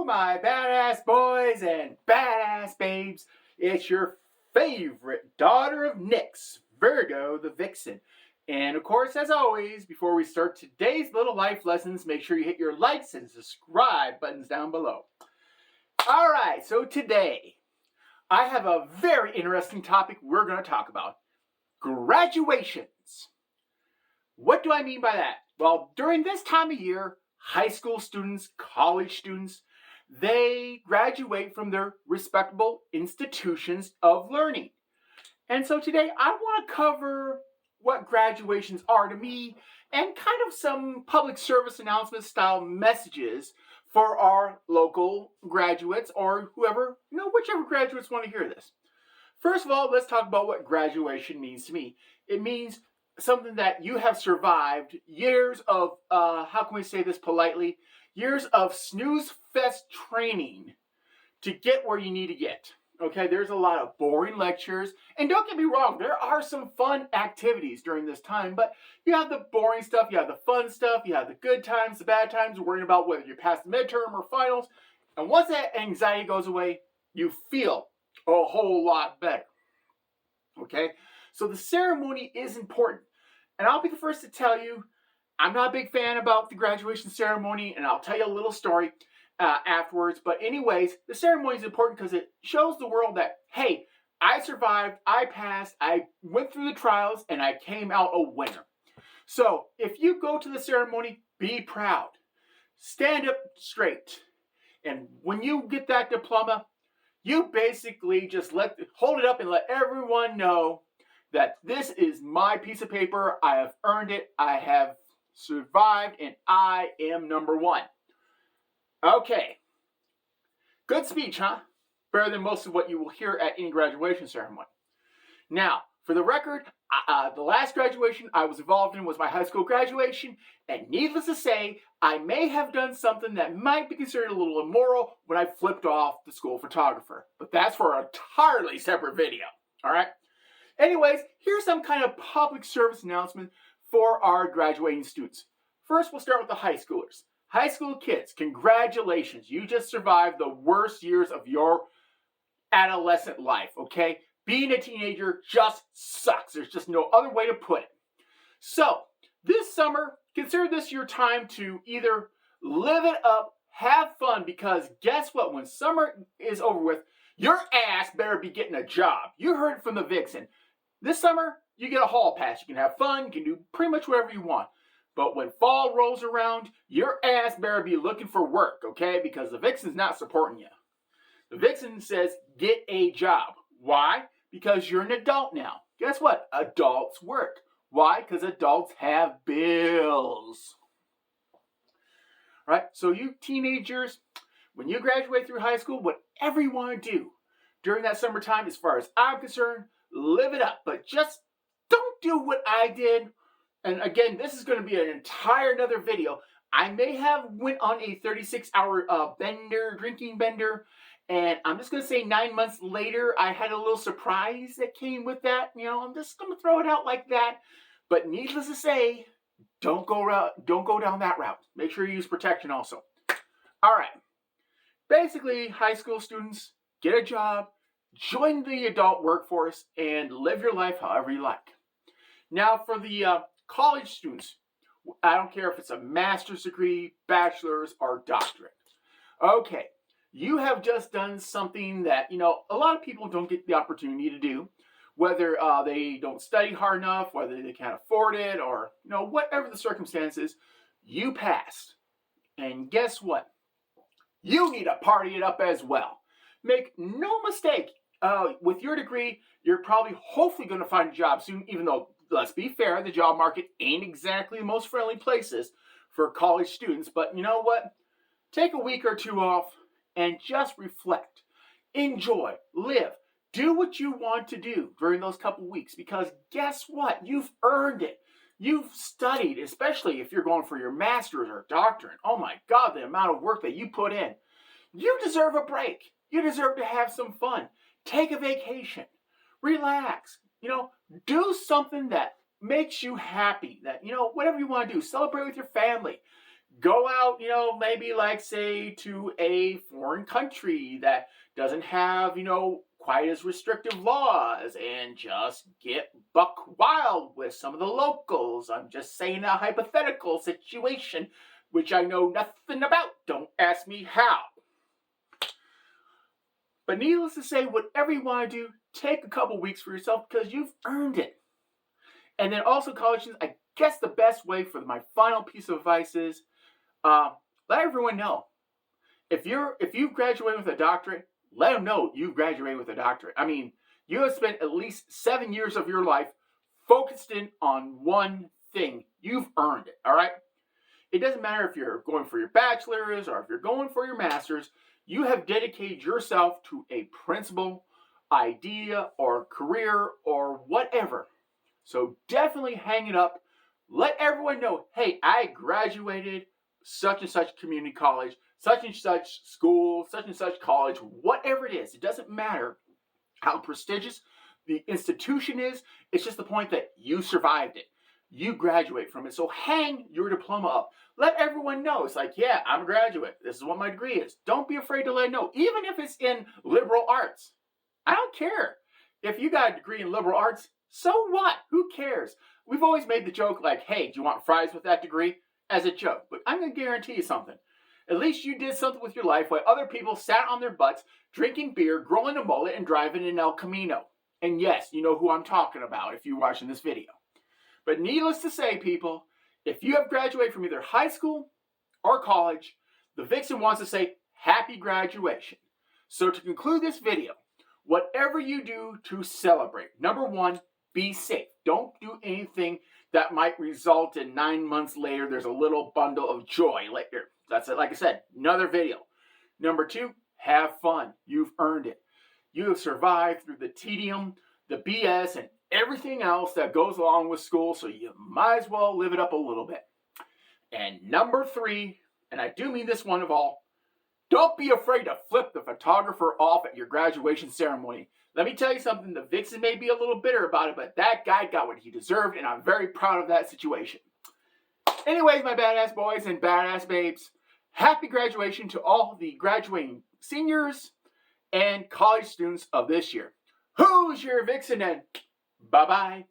my badass boys and badass babes. It's your favorite daughter of Nyx, Virgo the Vixen. And of course, as always, before we start today's little life lessons, make sure you hit your likes and subscribe buttons down below. All right, so today I have a very interesting topic we're going to talk about. Graduations. What do I mean by that? Well, during this time of year, high school students, college students, they graduate from their respectable institutions of learning. And so today I want to cover what graduations are to me and kind of some public service announcement style messages for our local graduates or whoever, whichever graduates want to hear this. First of all, let's talk about what graduation means to me. It means something that you have survived years of, how can we say this politely, years of snooze fest training to get where you need to get. Okay, there's a lot of boring lectures, and don't get me wrong, there are some fun activities during this time, but you have the boring stuff, you have the fun stuff, you have the good times, the bad times, worrying about whether you pass the midterm or finals, and once that anxiety goes away, you feel a whole lot better. Okay, so the ceremony is important, and I'll be the first to tell you, I'm not a big fan about the graduation ceremony, and I'll tell you a little story afterwards. But anyways, the ceremony is important because it shows the world that, hey, I survived, I passed, I went through the trials, and I came out a winner. So if you go to the ceremony, be proud. Stand up straight. And when you get that diploma, you basically just hold it up and let everyone know that this is my piece of paper. I have earned it. I have survived, and I am number one. Okay. Good speech, huh? Better than most of what you will hear at any graduation ceremony. Now, for the record, the last graduation I was involved in was my high school graduation, and needless to say, I may have done something that might be considered a little immoral when I flipped off the school photographer. But that's for an entirely separate video, all right? Anyways, here's some kind of public service announcement for our graduating students. First, we'll start with the high schoolers. High school kids, congratulations. You just survived the worst years of your adolescent life, okay? Being a teenager just sucks. There's just no other way to put it. So, this summer, consider this your time to either live it up, have fun, because guess what? When summer is over with, your ass better be getting a job. You heard it from the Vixen. This summer, you get a hall pass. You can have fun. You can do pretty much whatever you want. But when fall rolls around, your ass better be looking for work, okay? Because the Vixen's not supporting you. The Vixen says, get a job. Why? Because you're an adult now. Guess what? Adults work. Why? Because adults have bills. Right? So you teenagers, when you graduate through high school, whatever you want to do during that summertime, as far as I'm concerned, live it up. But just don't do what I did. And again, this is going to be an entire another video. I may have went on a 36-hour drinking bender. And I'm just going to say 9 months later, I had a little surprise that came with that. I'm just going to throw it out like that. But needless to say, don't go down that route. Make sure you use protection also. All right. Basically, high school students, get a job, join the adult workforce, and live your life however you like. Now, for the college students, I don't care if it's a master's degree, bachelor's, or doctorate. Okay. You have just done something that, a lot of people don't get the opportunity to do, whether they don't study hard enough, whether they can't afford it, or, whatever the circumstances, you passed. And guess what? You need to party it up as well. Make no mistake, with your degree, you're probably hopefully going to find a job soon, even though, let's be fair, the job market ain't exactly the most friendly places for college students. But you know what? Take a week or two off and just reflect, enjoy, live, do what you want to do during those couple weeks, because guess what? You've earned it. You've studied, especially if you're going for your master's or doctorate. Oh my God, the amount of work that you put in. You deserve a break. You deserve to have some fun. Take a vacation. Relax. Do something that makes you happy. That, whatever you want to do. Celebrate with your family. Go out, maybe like say to a foreign country that doesn't have, quite as restrictive laws and just get buck wild with some of the locals. I'm just saying a hypothetical situation, which I know nothing about. Don't ask me how. But needless to say, whatever you want to do, take a couple weeks for yourself because you've earned it. And then also, college students, I guess the best way for my final piece of advice is let everyone know. If you've graduated with a doctorate, let them know you've graduated with a doctorate. I mean, you have spent at least 7 years of your life focused in on one thing. You've earned it, all right? It doesn't matter if you're going for your bachelor's or if you're going for your master's. You have dedicated yourself to a principle, idea, or career, or whatever. So definitely hang it up. Let everyone know, hey, I graduated such and such community college, such and such school, such and such college, whatever it is. It doesn't matter how prestigious the institution is. It's just the point that you survived it. You graduate from it. So hang your diploma up. Let everyone know. It's like, yeah, I'm a graduate. This is what my degree is. Don't be afraid to let it know. Even if it's in liberal arts. I don't care. If you got a degree in liberal arts, so what? Who cares? We've always made the joke like, hey, do you want fries with that degree? As a joke. But I'm going to guarantee you something. At least you did something with your life while other people sat on their butts, drinking beer, growing a mullet, and driving an El Camino. And yes, you know who I'm talking about if you're watching this video. But needless to say, people, if you have graduated from either high school or college, the Vixen wants to say happy graduation. So to conclude this video, whatever you do to celebrate, number one, be safe. Don't do anything that might result in 9 months later, there's a little bundle of joy later. That's it. Like I said, another video. Number two, have fun. You've earned it. You have survived through the tedium, the BS, and everything else that goes along with school, so you might as well live it up a little bit. And number three, and I do mean this one of all, don't be afraid to flip the photographer off at your graduation ceremony. Let me tell you something, the Vixen may be a little bitter about it, but that guy got what he deserved, and I'm very proud of that situation. Anyways, my badass boys and badass babes, happy graduation to all the graduating seniors and college students of this year. Who's your Vixen, and bye-bye.